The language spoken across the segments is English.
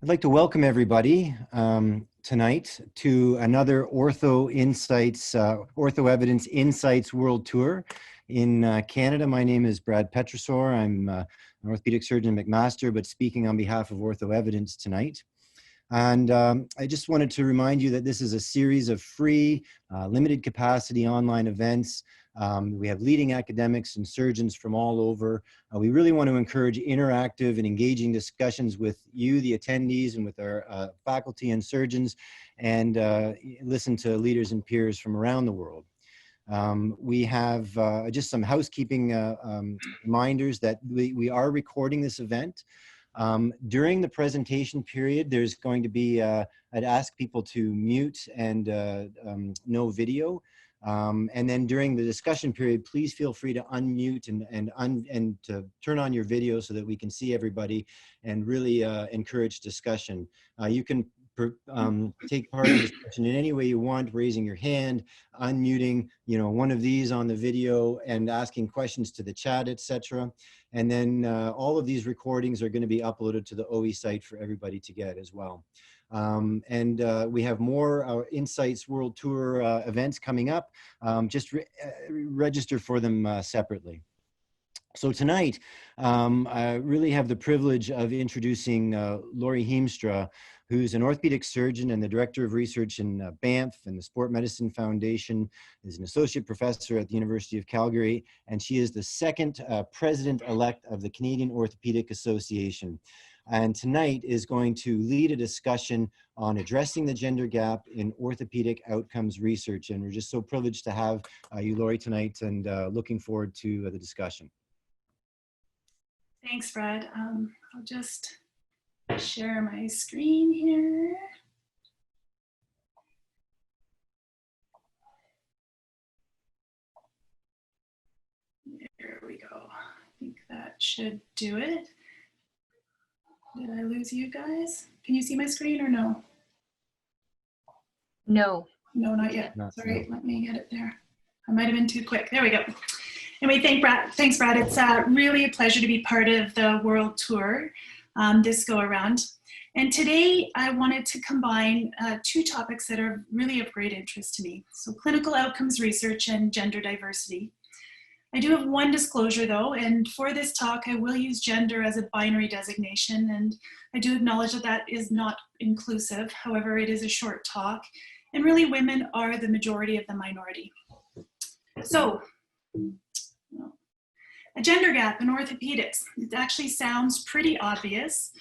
I'd like to welcome everybody tonight to another Ortho Insights, Ortho Evidence Insights World Tour in Canada. My name is Brad Petrosor. I'm an orthopedic surgeon at McMaster, but speaking on behalf of Ortho Evidence tonight. And I just wanted to remind you that this is a series of free, limited capacity online events. We have leading academics and surgeons from all over. We really want to encourage interactive and engaging discussions with you, the attendees, and with our faculty and surgeons, and listen to leaders and peers from around the world. We have just some housekeeping reminders that we are recording this event. During the presentation period, there's going to be, I'd ask people to mute and no video. And then during the discussion period, please feel free to unmute and to turn on your video so that we can see everybody and really encourage discussion. You can take part in the discussion in any way you want, raising your hand, unmuting, one of these on the video and asking questions to the chat, etc. And then all of these recordings are going to be uploaded to the OE site for everybody to get as well. We have more Insights World Tour events coming up. Just register for them separately. So tonight, I really have the privilege of introducing Lori Heemstra, who's an orthopedic surgeon and the director of research in Banff and the Sport Medicine Foundation, is an associate professor at the University of Calgary, and she is the second president-elect of the Canadian Orthopedic Association. And tonight is going to lead a discussion on addressing the gender gap in orthopedic outcomes research. And we're just so privileged to have you, Lori, tonight, and looking forward to the discussion. Thanks, Brad. I'll just share my screen here. There we go. I think that should do it. Did I lose you guys? Can you see my screen or no? No. No, not yet. Sorry, let me get it there. I might have been too quick. There we go. Anyway, thanks, Brad. It's really a pleasure to be part of the World Tour this go around. And today I wanted to combine two topics that are really of great interest to me. So clinical outcomes research and gender diversity. I do have one disclosure though, and for this talk I will use gender as a binary designation, and I do acknowledge that that is not inclusive. However, it is a short talk, and really women are the majority of the minority. So, a gender gap in orthopedics. It actually sounds pretty obvious,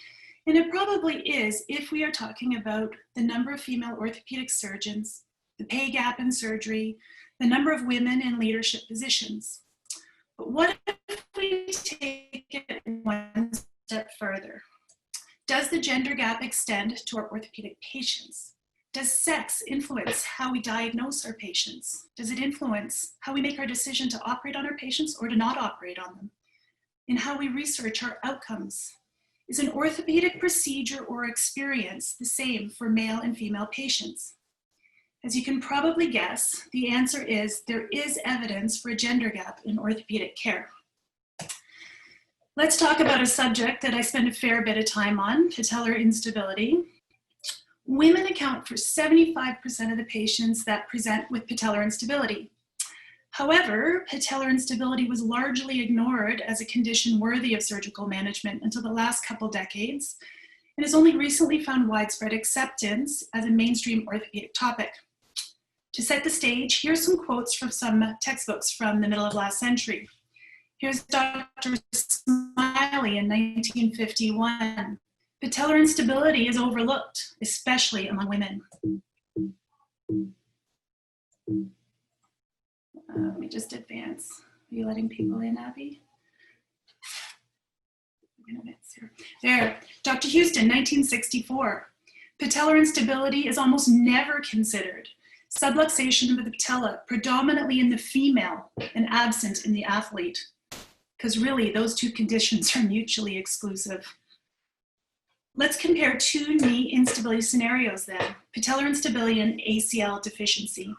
and it probably is if we are talking about the number of female orthopedic surgeons, the pay gap in surgery, the number of women in leadership positions. But what if we take it one step further? Does the gender gap extend to our orthopedic patients? Does sex influence how we diagnose our patients? Does it influence how we make our decision to operate on our patients or to not operate on them? In how we research our outcomes? Is an orthopedic procedure or experience the same for male and female patients? As you can probably guess, the answer is there is evidence for a gender gap in orthopedic care. Let's talk about a subject that I spend a fair bit of time on, patellar instability. Women account for 75% of the patients that present with patellar instability. However, patellar instability was largely ignored as a condition worthy of surgical management until the last couple decades, and has only recently found widespread acceptance as a mainstream orthopedic topic. To set the stage, here's some quotes from some textbooks from the middle of last century. Here's Dr. Smiley in 1951. Patellar instability is overlooked, especially among women. Let me just advance. Are you letting people in, Abby? There, Dr. Houston, 1964. Patellar instability is almost never considered. Subluxation of the patella, predominantly in the female and absent in the athlete, because really those two conditions are mutually exclusive. Let's compare two knee instability scenarios then, patellar instability and ACL deficiency.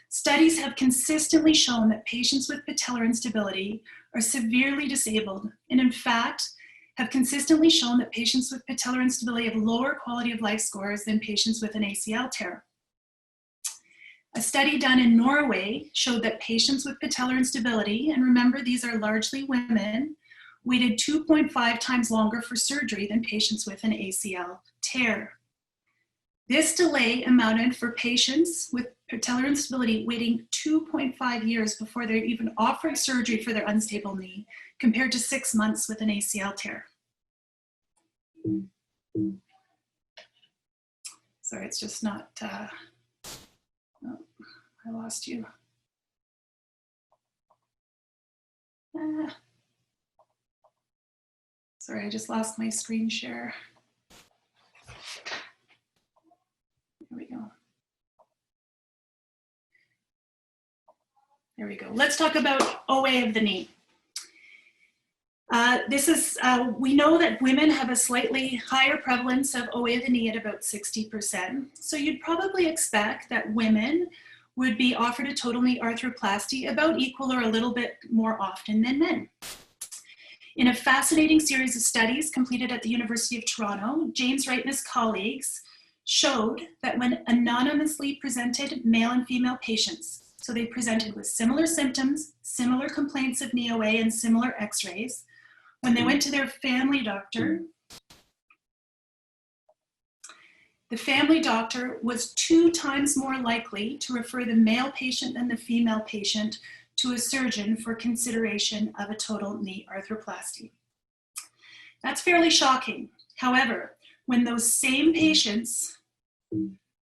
Studies have consistently shown that patients with patellar instability are severely disabled, and in fact, have consistently shown that patients with patellar instability have lower quality of life scores than patients with an ACL tear. A study done in Norway showed that patients with patellar instability, and remember these are largely women, waited 2.5 times longer for surgery than patients with an ACL tear. This delay amounted for patients with patellar instability waiting 2.5 years before they're even offered surgery for their unstable knee, compared to 6 months with an ACL tear. Sorry, it's just not, oh, I lost you. Sorry, I just lost my screen share. There we go. There we go. Let's talk about OA of the knee. We know that women have a slightly higher prevalence of OA of the knee at about 60%. So you'd probably expect that women would be offered a total knee arthroplasty about equal or a little bit more often than men. In a fascinating series of studies completed at the University of Toronto, James Wright and his colleagues showed that when anonymously presented male and female patients, so they presented with similar symptoms, similar complaints of knee OA, and similar x-rays, when they went to their family doctor, the family doctor was 2 times more likely to refer the male patient than the female patient to a surgeon for consideration of a total knee arthroplasty. That's fairly shocking. However, when those same patients,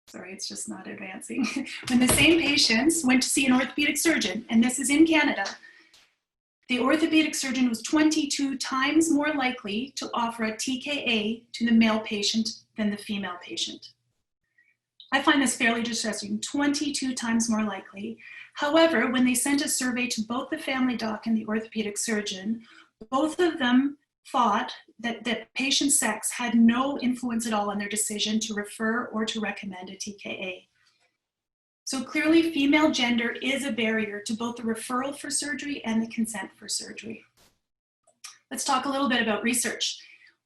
sorry, it's just not advancing, when the same patients went to see an orthopedic surgeon, and this is in Canada, the orthopedic surgeon was 22 times more likely to offer a TKA to the male patient than the female patient. I find this fairly distressing, 22 times more likely. However, when they sent a survey to both the family doc and the orthopedic surgeon, both of them thought that patient sex had no influence at all on their decision to refer or to recommend a TKA. So clearly, female gender is a barrier to both the referral for surgery and the consent for surgery. Let's talk a little bit about research.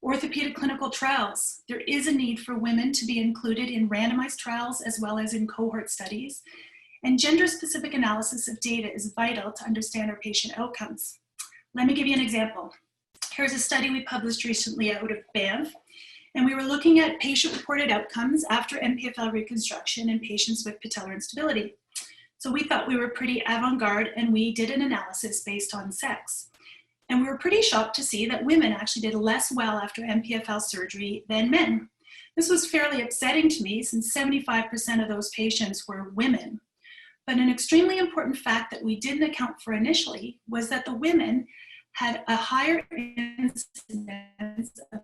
Orthopedic clinical trials. There is a need for women to be included in randomized trials as well as in cohort studies. And gender-specific analysis of data is vital to understand our patient outcomes. Let me give you an example. Here's a study we published recently out of Banff. And we were looking at patient-reported outcomes after MPFL reconstruction in patients with patellar instability. So we thought we were pretty avant-garde, and we did an analysis based on sex. And we were pretty shocked to see that women actually did less well after MPFL surgery than men. This was fairly upsetting to me, since 75% of those patients were women. But an extremely important fact that we didn't account for initially was that the women had a higher incidence of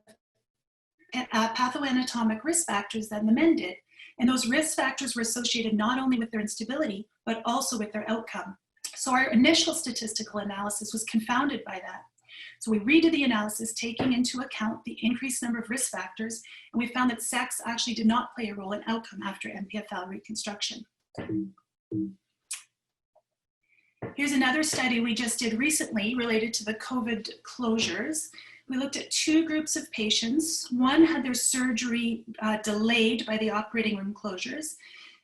pathoanatomic risk factors than the men did. And those risk factors were associated not only with their instability, but also with their outcome. So our initial statistical analysis was confounded by that. So we redid the analysis, taking into account the increased number of risk factors, and we found that sex actually did not play a role in outcome after MPFL reconstruction. Here's another study we just did recently related to the COVID closures. We looked at 2 groups of patients. One had their surgery delayed by the operating room closures,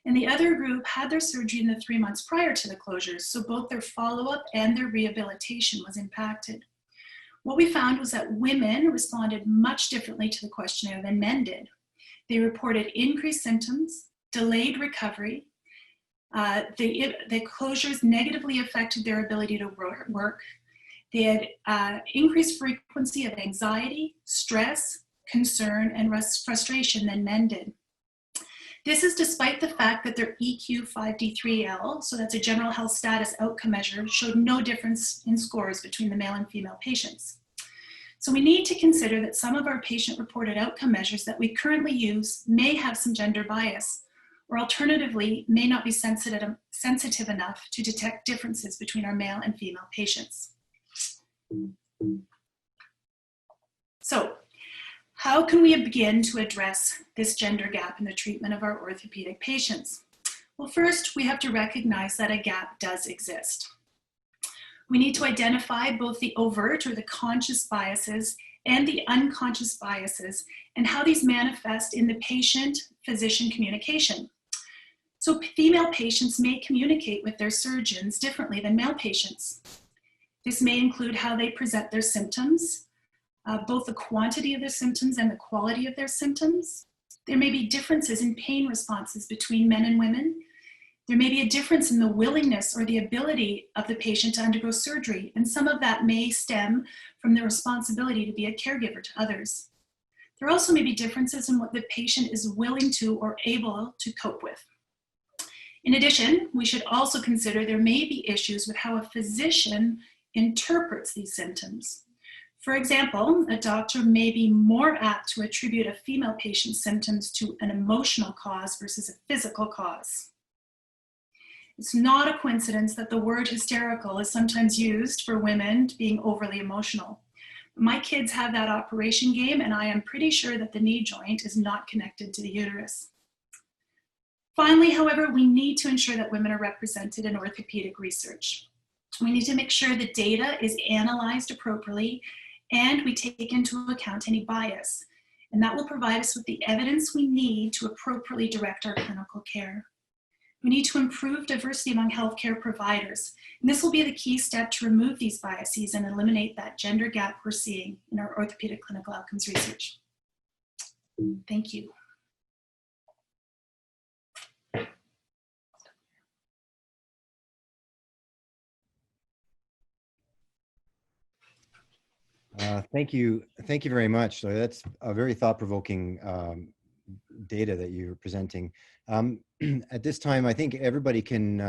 and the other group had their surgery in the 3 months prior to the closures, so both their follow-up and their rehabilitation was impacted. What we found was that women responded much differently to the questionnaire than men did. They reported increased symptoms, delayed recovery. The closures negatively affected their ability to work. They had increased frequency of anxiety, stress, concern, and frustration than men did. This is despite the fact that their EQ-5D3L, so that's a general health status outcome measure, showed no difference in scores between the male and female patients. So we need to consider that some of our patient-reported outcome measures that we currently use may have some gender bias, or alternatively, may not be sensitive enough to detect differences between our male and female patients. So, how can we begin to address this gender gap in the treatment of our orthopedic patients? Well, first, we have to recognize that a gap does exist. We need to identify both the overt or the conscious biases and the unconscious biases and how these manifest in the patient-physician communication. So female patients may communicate with their surgeons differently than male patients. This may include how they present their symptoms, both the quantity of their symptoms and the quality of their symptoms. There may be differences in pain responses between men and women. There may be a difference in the willingness or the ability of the patient to undergo surgery, and some of that may stem from the responsibility to be a caregiver to others. There also may be differences in what the patient is willing to or able to cope with. In addition, we should also consider there may be issues with how a physician interprets these symptoms. For example, a doctor may be more apt to attribute a female patient's symptoms to an emotional cause versus a physical cause. It's not a coincidence that the word hysterical is sometimes used for women being overly emotional. My kids have that operation game, and I am pretty sure that the knee joint is not connected to the uterus. Finally, however, we need to ensure that women are represented in orthopedic research. We need to make sure the data is analyzed appropriately and we take into account any bias. And that will provide us with the evidence we need to appropriately direct our clinical care. We need to improve diversity among healthcare providers. And this will be the key step to remove these biases and eliminate that gender gap we're seeing in our orthopedic clinical outcomes research. Thank you. Thank you very much. So that's a very thought-provoking data that you're presenting. At this time, I think everybody can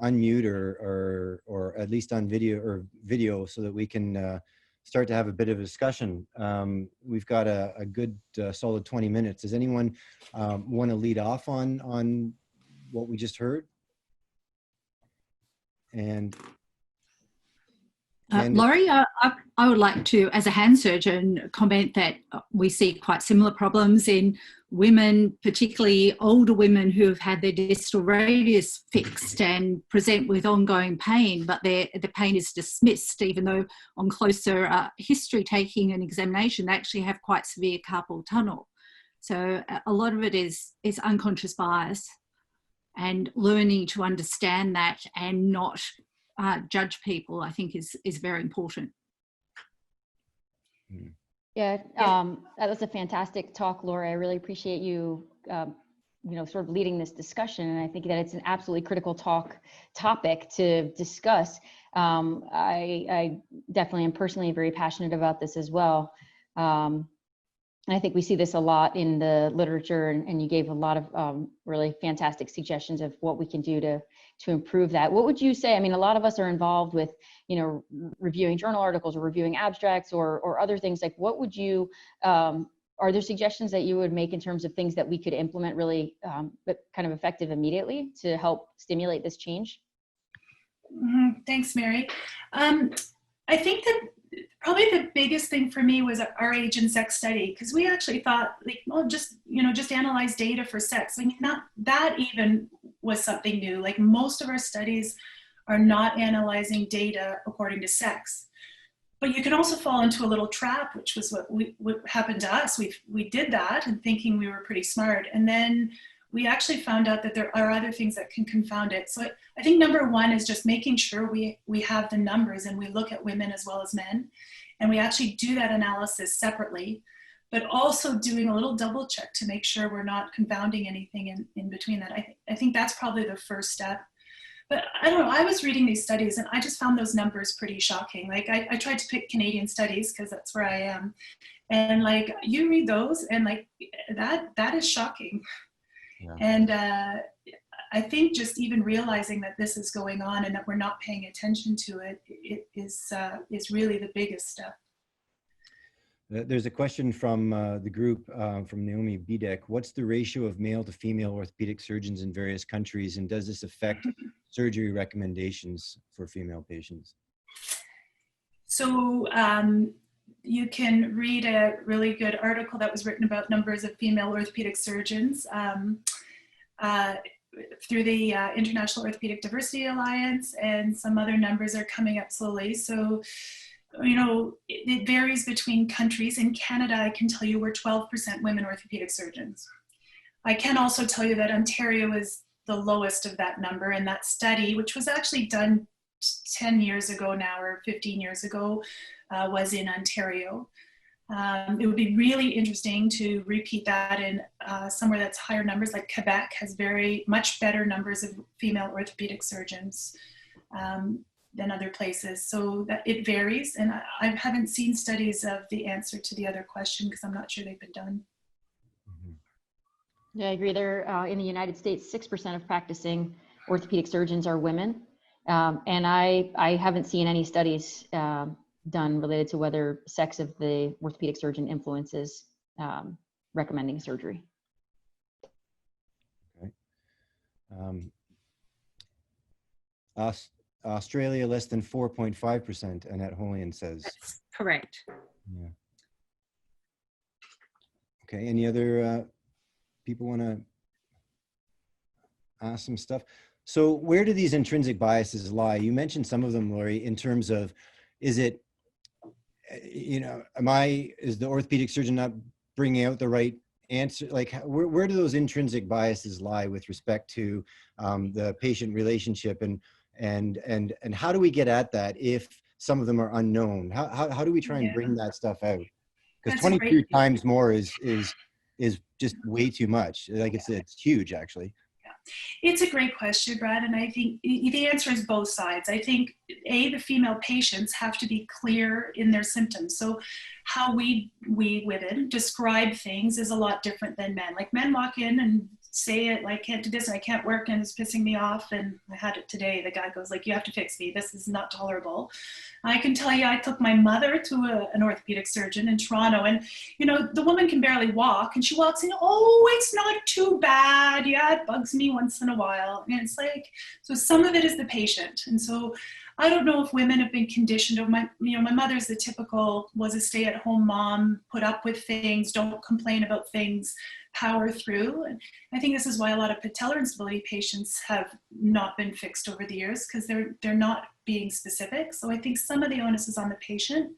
unmute or at least on video so that we can start to have a bit of a discussion. We've got a good solid 20 minutes. Does anyone want to lead off on what we just heard? And Laurie, I would like to, as a hand surgeon, comment that we see quite similar problems in women, particularly older women who have had their distal radius fixed and present with ongoing pain, but the pain is dismissed, even though on closer history taking and examination, they actually have quite severe carpal tunnel. So a lot of it is unconscious bias, and learning to understand that and not judge people, I think is very important. Yeah, that was a fantastic talk, Laura. I really appreciate you, sort of leading this discussion. And I think that it's an absolutely critical topic to discuss. I definitely am personally very passionate about this as well. And I think we see this a lot in the literature, and you gave a lot of really fantastic suggestions of what we can do to improve that. What would you say? I mean, a lot of us are involved with, reviewing journal articles or reviewing abstracts or other things. Like, what would you, are there suggestions that you would make in terms of things that we could implement really but kind of effective immediately to help stimulate this change? Thanks, Mary. I think that probably the biggest thing for me was our age and sex study, because we actually thought, like, well, just analyze data for sex. I mean, not that even was something new. Like, most of our studies are not analyzing data according to sex. But you can also fall into a little trap, which was what happened to us. We did that and thinking we were pretty smart. And then we actually found out that there are other things that can confound it. So I think number one is just making sure we have the numbers and we look at women as well as men. And we actually do that analysis separately, but also doing a little double check to make sure we're not confounding anything in between that. I think that's probably the first step. But I don't know, I was reading these studies and I just found those numbers pretty shocking. Like, I tried to pick Canadian studies because that's where I am. And like, you read those and like, that is shocking. Yeah. And I think just even realizing that this is going on and that we're not paying attention to it is really the biggest step. There's a question from the group, from Naomi Bidek. What's the ratio of male to female orthopedic surgeons in various countries, and does this affect surgery recommendations for female patients? So you can read a really good article that was written about numbers of female orthopedic surgeons through the International Orthopedic Diversity Alliance, and some other numbers are coming up slowly. So it varies between countries. In Canada, I can tell you we're 12% women orthopedic surgeons. I can also tell you that Ontario is the lowest of that number, and that study, which was actually done 10 years ago now, or 15 years ago, was in Ontario. It would be really interesting to repeat that in somewhere that's higher numbers, like Quebec has very much better numbers of female orthopedic surgeons than other places. So that it varies, and I haven't seen studies of the answer to the other question because I'm not sure they've been done. Yeah, I agree. There, in the United States, 6% of practicing orthopedic surgeons are women. And I haven't seen any studies done related to whether sex of the orthopedic surgeon influences recommending surgery. Okay. Australia, less than 4.5%, Annette Holian says. That's correct. Yeah. Okay, any other people want to ask some stuff? So where do these intrinsic biases lie? You mentioned some of them, Lori, in terms of, is it, is the orthopedic surgeon not bringing out the right answer? Like, where do those intrinsic biases lie with respect to the patient relationship, and how do we get at that if some of them are unknown? How do we try and bring that stuff out? Because 22 times more is just way too much. Like it's huge, actually. It's a great question, Brad, and I think the answer is both sides. I think, the female patients have to be clear in their symptoms. So how we women describe things is a lot different than men. Like, men walk in and say it, like, can't do this and I can't work and it's pissing me off. And I had it today. The guy goes like, you have to fix me. This is not tolerable. I can tell you, I took my mother to an orthopedic surgeon in Toronto, and the woman can barely walk, and she walks in, oh, it's not too bad. Yeah, it bugs me once in a while. And it's like, so some of it is the patient. And so I don't know if women have been conditioned. My mother's the typical, was a stay-at-home mom, put up with things, don't complain about things, power through. And I think this is why a lot of patellar instability patients have not been fixed over the years, because they're not being specific. So I think some of the onus is on the patient,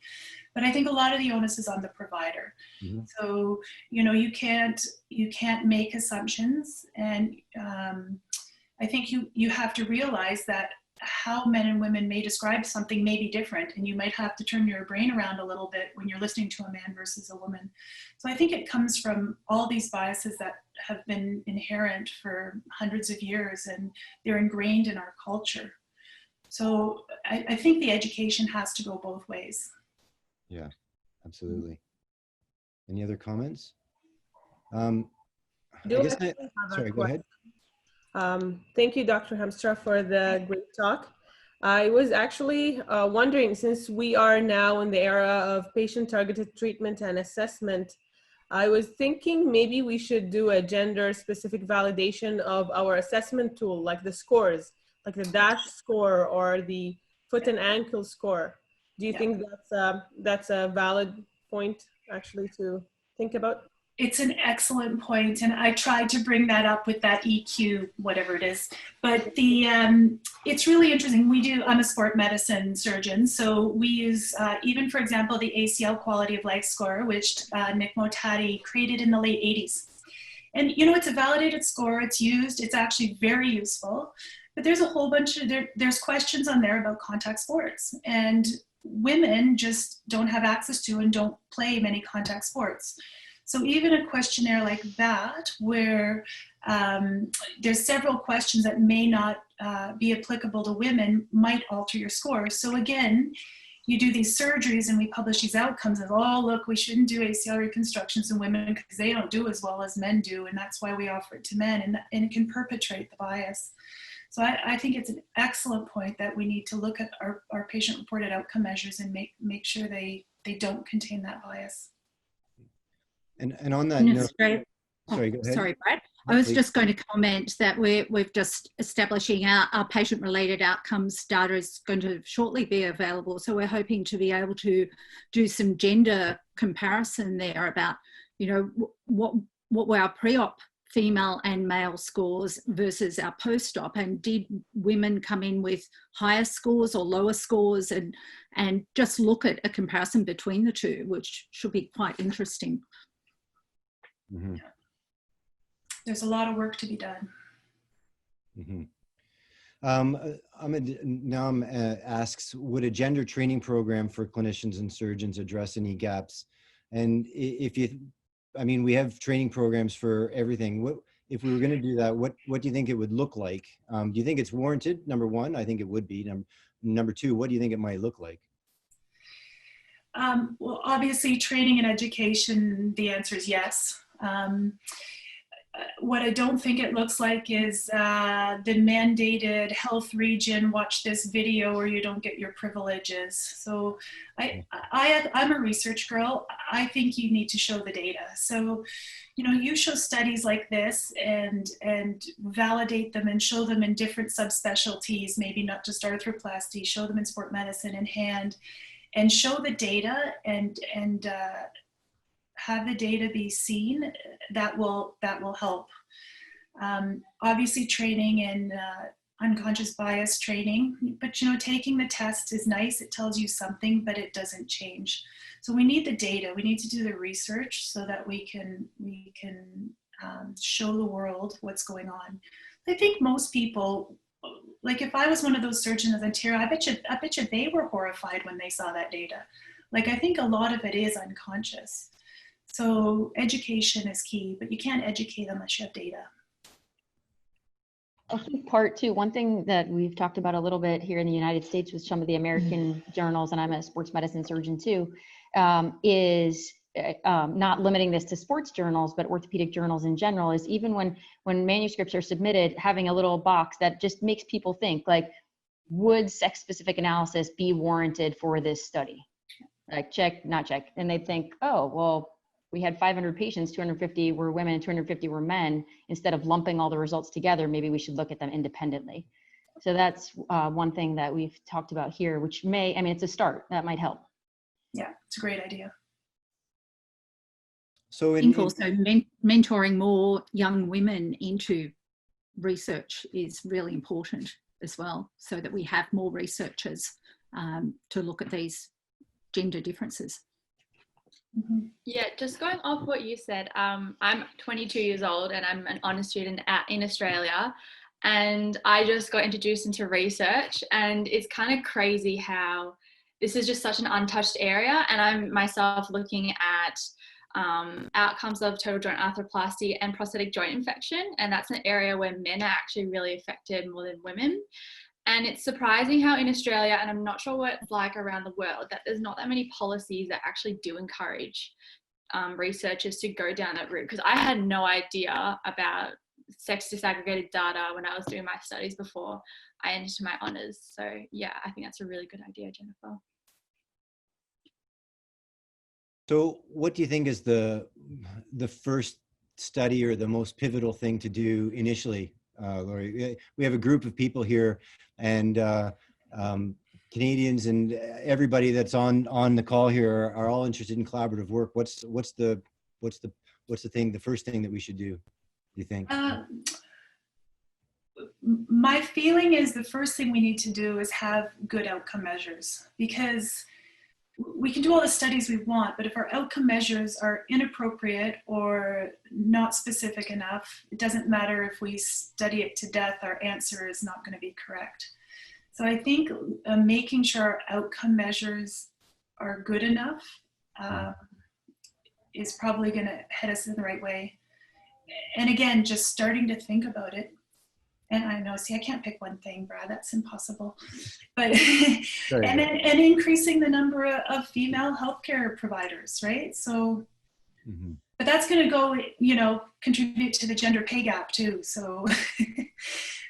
but I think a lot of the onus is on the provider. Mm-hmm. So, you can't make assumptions. And I think you have to realize that how men and women may describe something may be different, and you might have to turn your brain around a little bit when you're listening to a man versus a woman. So I think it comes from all these biases that have been inherent for hundreds of years, and they're ingrained in our culture. So I think the education has to go both ways. Yeah, absolutely. Any other comments? Sorry, go ahead. Thank you, Dr. Hamstra, for the great talk. I was actually wondering, since we are now in the era of patient-targeted treatment and assessment, I was thinking maybe we should do a gender-specific validation of our assessment tool, like the scores, like the DASH score or the foot and ankle score. Do you think that's a valid point, actually, to think about? It's an excellent point, and I tried to bring that up with that EQ, whatever it is. But it's really interesting. I'm a sport medicine surgeon, so we use, even for example, the ACL quality of life score, which Nick Motati created in the late 80s. And it's a validated score, it's used, it's actually very useful. But there's a whole bunch of, there's questions on there about contact sports. And women just don't have access to and don't play many contact sports. So even a questionnaire like that, where there's several questions that may not be applicable to women, might alter your score. So again, you do these surgeries and we publish these outcomes of, oh, look, we shouldn't do ACL reconstructions in women because they don't do as well as men do. And that's why we offer it to men, and it can perpetuate the bias. So I think it's an excellent point that we need to look at our patient-reported outcome measures and make sure they don't contain that bias. And on that note, sorry, go ahead. Sorry, Brad. I was just going to comment that we've just establishing our patient-related outcomes data is going to shortly be available. So we're hoping to be able to do some gender comparison there about, what were our pre-op female and male scores versus our post-op, and did women come in with higher scores or lower scores, and just look at a comparison between the two, which should be quite interesting. Mm-hmm. There's a lot of work to be done. Mm-hmm. Naam asks, would a gender training program for clinicians and surgeons address any gaps? And if you, I mean, we have training programs for everything. What, if we were going to do that, what do you think it would look like? Do you think it's warranted? Number one, I think it would be. Number two, what do you think it might look like? Well, obviously training and education, the answer is yes. What I don't think it looks like is the mandated health region, watch this video or you don't get your privileges. So I'm a research girl. I think you need to show the data. So, you know, you show studies like this and validate them and show them in different subspecialties, maybe not just arthroplasty, show them in sport medicine and hand, and show the data and have the data be seen. That will help. Obviously training in unconscious bias training, but you know, taking the test is nice. It tells you something, but it doesn't change. So we need the data. We need to do the research so that we can show the world what's going on. I think most people, like if I was one of those surgeons in Ontario, I bet you they were horrified when they saw that data. Like I think a lot of it is unconscious. So education is key, but you can't educate unless you have data. I think part two, one thing that we've talked about a little bit here in the United States with some of the American journals, and I'm a sports medicine surgeon too, is not limiting this to sports journals, but orthopedic journals in general, is even when manuscripts are submitted, having a little box that just makes people think, like, would sex-specific analysis be warranted for this study? Like check, not check. And they think, oh, well, we had 500 patients, 250 were women and 250 were men. Instead of lumping all the results together, maybe we should look at them independently. So that's one thing that we've talked about here, which may, I mean, it's a start. That might help. Yeah, it's a great idea. So I think also mentoring more young women into research is really important as well, so that we have more researchers to look at these gender differences. Mm-hmm. Yeah, just going off what you said, I'm 22 years old and I'm an honours student in Australia, and I just got introduced into research, and it's kind of crazy how this is just such an untouched area, and I'm myself looking at outcomes of total joint arthroplasty and prosthetic joint infection, and that's an area where men are actually really affected more than women. And it's surprising how in Australia, and I'm not sure what it's like around the world, that there's not that many policies that actually do encourage researchers to go down that route. Because I had no idea about sex disaggregated data when I was doing my studies before I entered my honours. So yeah, I think that's a really good idea, Jennifer. So what do you think is the first study or the most pivotal thing to do initially? Laurie, we have a group of people here, and Canadians and everybody that's on the call here are all interested in collaborative work. What's the thing, the first thing that we should do you think? My feeling is the first thing we need to do is have good outcome measures, because we can do all the studies we want, but if our outcome measures are inappropriate or not specific enough, it doesn't matter if we study it to death, our answer is not going to be correct. So I think making sure our outcome measures are good enough is probably going to head us in the right way. And again, just starting to think about it. And I know, see, I can't pick one thing, Brad, that's impossible. But, and increasing the number of female healthcare providers, right? So, but that's going to go, you know, contribute to the gender pay gap too. So,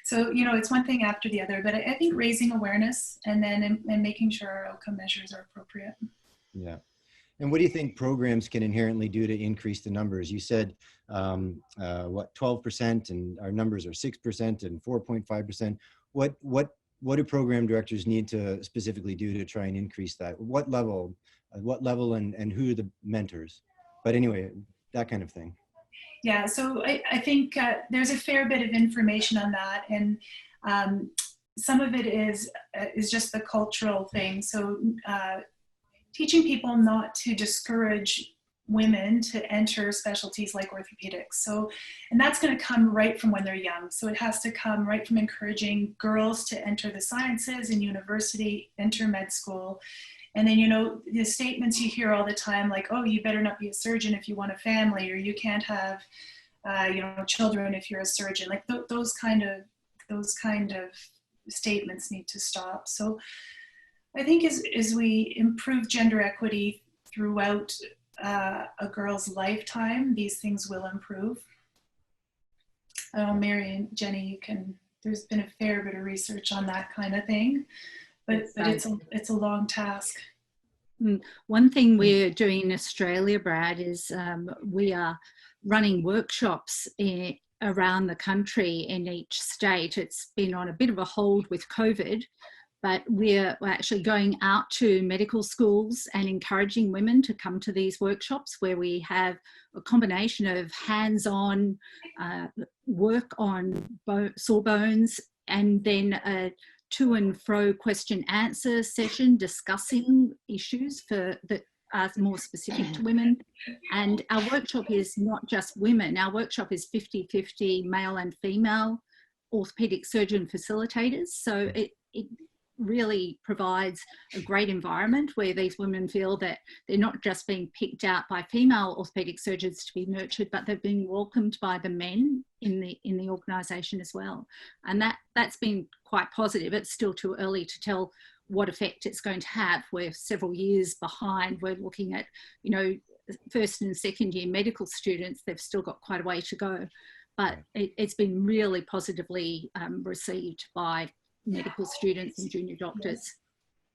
so, you know, it's one thing after the other, but I think raising awareness and then and making sure our outcome measures are appropriate. Yeah. And what do you think programs can inherently do to increase the numbers? You said, what, 12%, and our numbers are 6% and 4.5%. What do program directors need to specifically do to try and increase that? What level and who are the mentors? But anyway, that kind of thing. Yeah, so I think there's a fair bit of information on that, and some of it is just the cultural thing. So teaching people not to discourage women to enter specialties like orthopedics. So, and that's going to come right from when they're young. So it has to come right from encouraging girls to enter the sciences in university, enter med school. And then, you know, the statements you hear all the time, like, oh, you better not be a surgeon if you want a family, or you can't have, you know, children if you're a surgeon. Like those kind of statements need to stop. So I think as we improve gender equity throughout a girl's lifetime, these things will improve. I don't know, Mary and Jenny, there's been a fair bit of research on that kind of thing, but it's a long task. One thing we're doing in Australia, Brad, is we are running workshops around the country in each state. It's been on a bit of a hold with COVID, but we're actually going out to medical schools and encouraging women to come to these workshops where we have a combination of hands-on work on sore bones, and then a to and fro question answer session discussing issues that are more specific to women. And our workshop is not just women. Our workshop is 50-50 male and female orthopedic surgeon facilitators. So it really provides a great environment where these women feel that they're not just being picked out by female orthopedic surgeons to be nurtured, but they're being welcomed by the men in the organisation as well. And that's been quite positive. It's still too early to tell what effect it's going to have. We're several years behind. We're looking at, you know, first and second year medical students. They've still got quite a way to go, but it's been really positively received by medical students and junior doctors.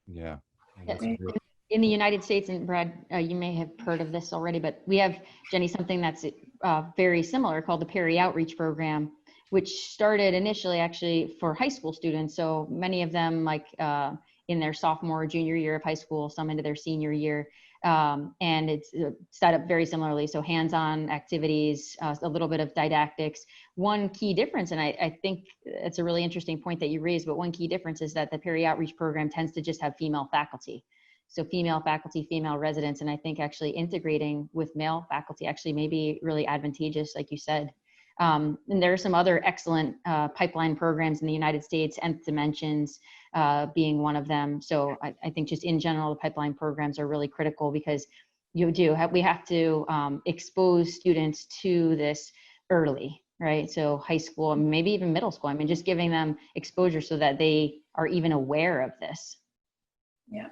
Yeah. In the United States, and Brad, you may have heard of this already, but we have, Jenny, something that's very similar called the Peri Outreach Program, which started initially actually for high school students. So many of them like in their sophomore or junior year of high school, some into their senior year. And it's set up very similarly. So hands-on activities, a little bit of didactics. One key difference, and I think it's a really interesting point that you raised, but one key difference is that the Peri Outreach Program tends to just have female faculty. So female faculty, female residents, and I think actually integrating with male faculty actually may be really advantageous, like you said. And there are some other excellent pipeline programs in the United States, Nth Dimensions being one of them. So I think just in general, the pipeline programs are really critical because we have to expose students to this early, right? So high school, maybe even middle school. I mean, just giving them exposure so that they are even aware of this. Yeah,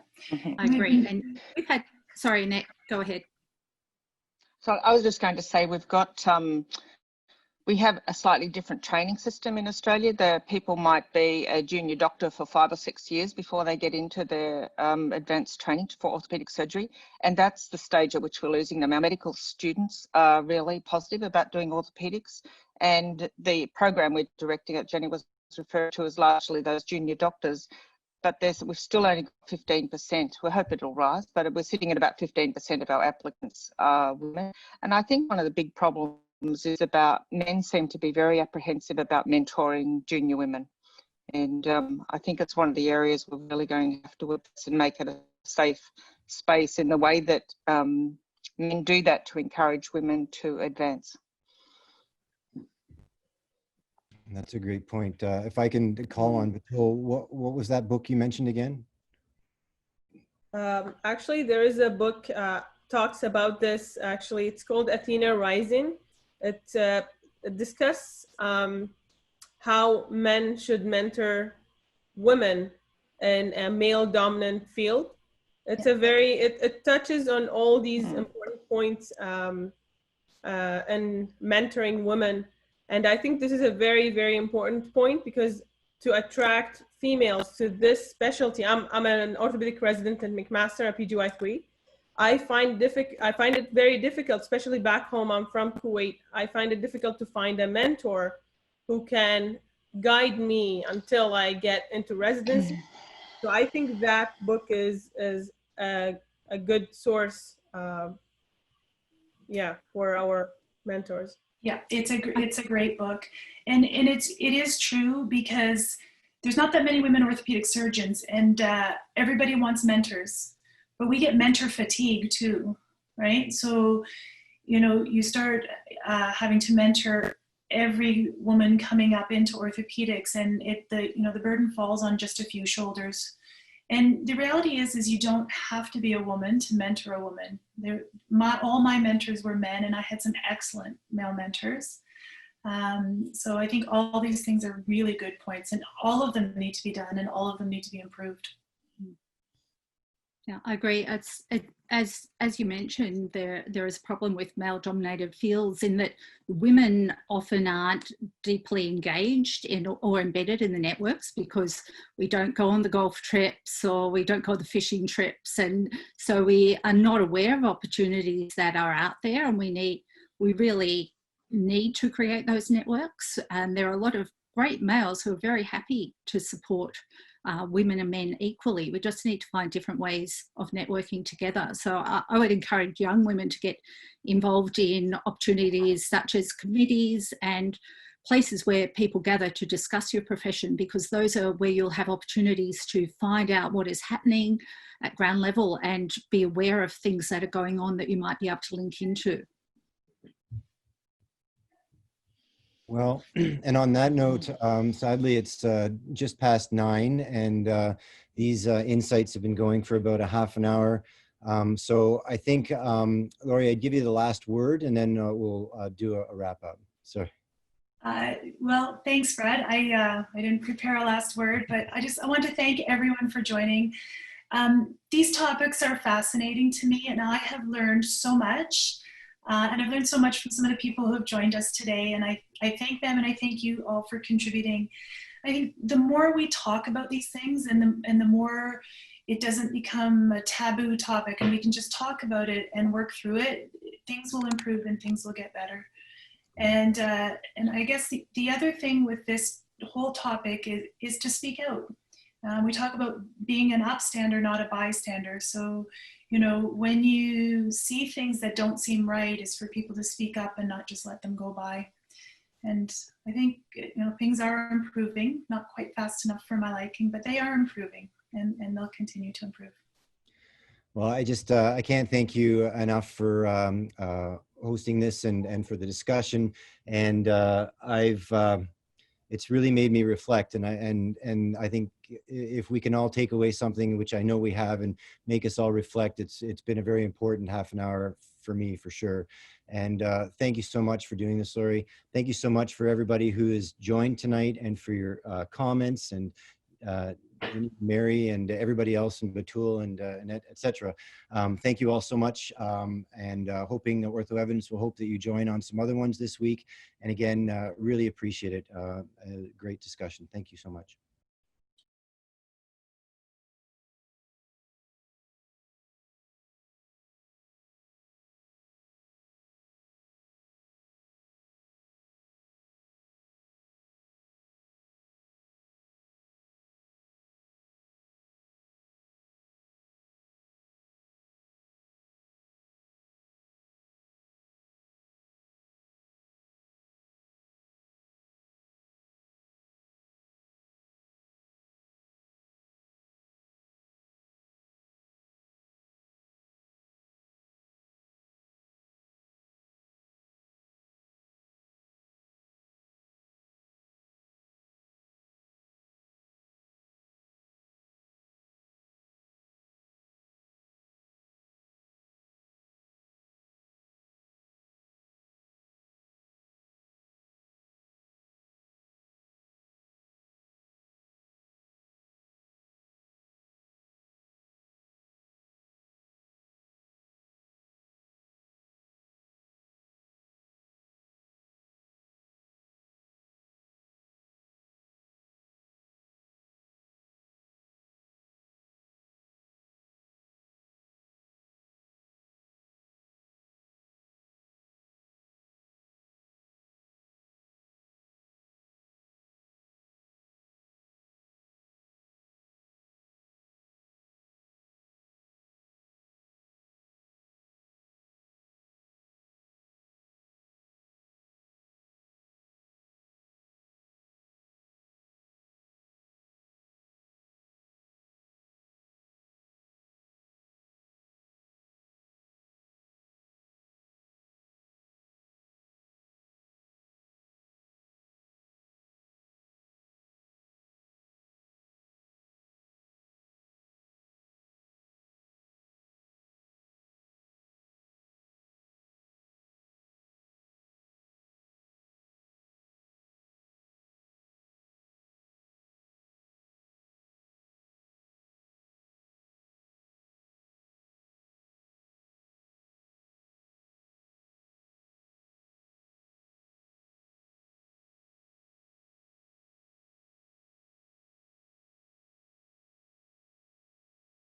I agree. And we've had, sorry, Annette, go ahead. So I was just going to say we've got, we have a slightly different training system in Australia. The people might be a junior doctor for 5 or 6 years before they get into their advanced training for orthopedic surgery. And that's the stage at which we're losing them. Our medical students are really positive about doing orthopedics. And the program we're directing at, Jenny was referred to as largely those junior doctors. But we've still only got 15%. We hope it'll rise, but we're sitting at about 15% of our applicants are women. And I think one of the big problems is about men seem to be very apprehensive about mentoring junior women. And I think it's one of the areas we're really going to have to work and make it a safe space in the way that men do that to encourage women to advance. That's a great point. If I can call on Vitul, what was that book you mentioned again? Actually, there is a book talks about this. Actually, it's called Athena Rising. It discusses how men should mentor women in a male-dominant field. It's a very, it touches on all these important points and mentoring women. And I think this is a very, very important point because to attract females to this specialty, I'm an orthopedic resident in McMaster at PGY3. I find it very difficult, especially back home. I'm from Kuwait. I find it difficult to find a mentor who can guide me until I get into residency. So I think that book is a good source, for our mentors. Yeah, it's a great book, and it is true because there's not that many women orthopedic surgeons, and everybody wants mentors, but we get mentor fatigue too, right? So, you know, you start having to mentor every woman coming up into orthopedics, and the burden falls on just a few shoulders. And the reality is you don't have to be a woman to mentor a woman. All my mentors were men, and I had some excellent male mentors. So I think all these things are really good points, and all of them need to be done, and all of them need to be improved. Yeah, I agree. As you mentioned, there is a problem with male-dominated fields in that women often aren't deeply engaged in or embedded in the networks because we don't go on the golf trips or we don't go on the fishing trips, and so we are not aware of opportunities that are out there, and we really need to create those networks. And there are a lot of great males who are very happy to support women and men equally. We just need to find different ways of networking together. So I would encourage young women to get involved in opportunities such as committees and places where people gather to discuss your profession, because those are where you'll have opportunities to find out what is happening at ground level and be aware of things that are going on that you might be able to link into. Well, and on that note, sadly, it's just past 9, and these insights have been going for about a half an hour. So I think, Laurie, I'd give you the last word, and then we'll do a wrap up. So. Well, thanks, Fred. I didn't prepare a last word, but I want to thank everyone for joining. These topics are fascinating to me, and I have learned so much. And I've learned so much from some of the people who have joined us today, and I thank them, and I thank you all for contributing. I think the more we talk about these things, and the more it doesn't become a taboo topic, and we can just talk about it and work through it, things will improve and things will get better. And I guess the other thing with this whole topic is to speak out. We talk about being an upstander, not a bystander. So, you know, when you see things that don't seem right, is for people to speak up and not just let them go by. And I think, you know, things are improving, not quite fast enough for my liking, but they are improving, and they'll continue to improve. Well, I can't thank you enough for hosting this and for the discussion. And it's really made me reflect, and I think if we can all take away something, which I know we have, and make us all reflect, it's been a very important half an hour for me, for sure. And thank you so much for doing this, Laurie. Thank you so much for everybody who has joined tonight, and for your comments, and Mary and everybody else, and Batul and Annette, etc. Thank you all so much, and hoping that Ortho Evidence will hope that you join on some other ones this week. And again, really appreciate it. A great discussion. Thank you so much.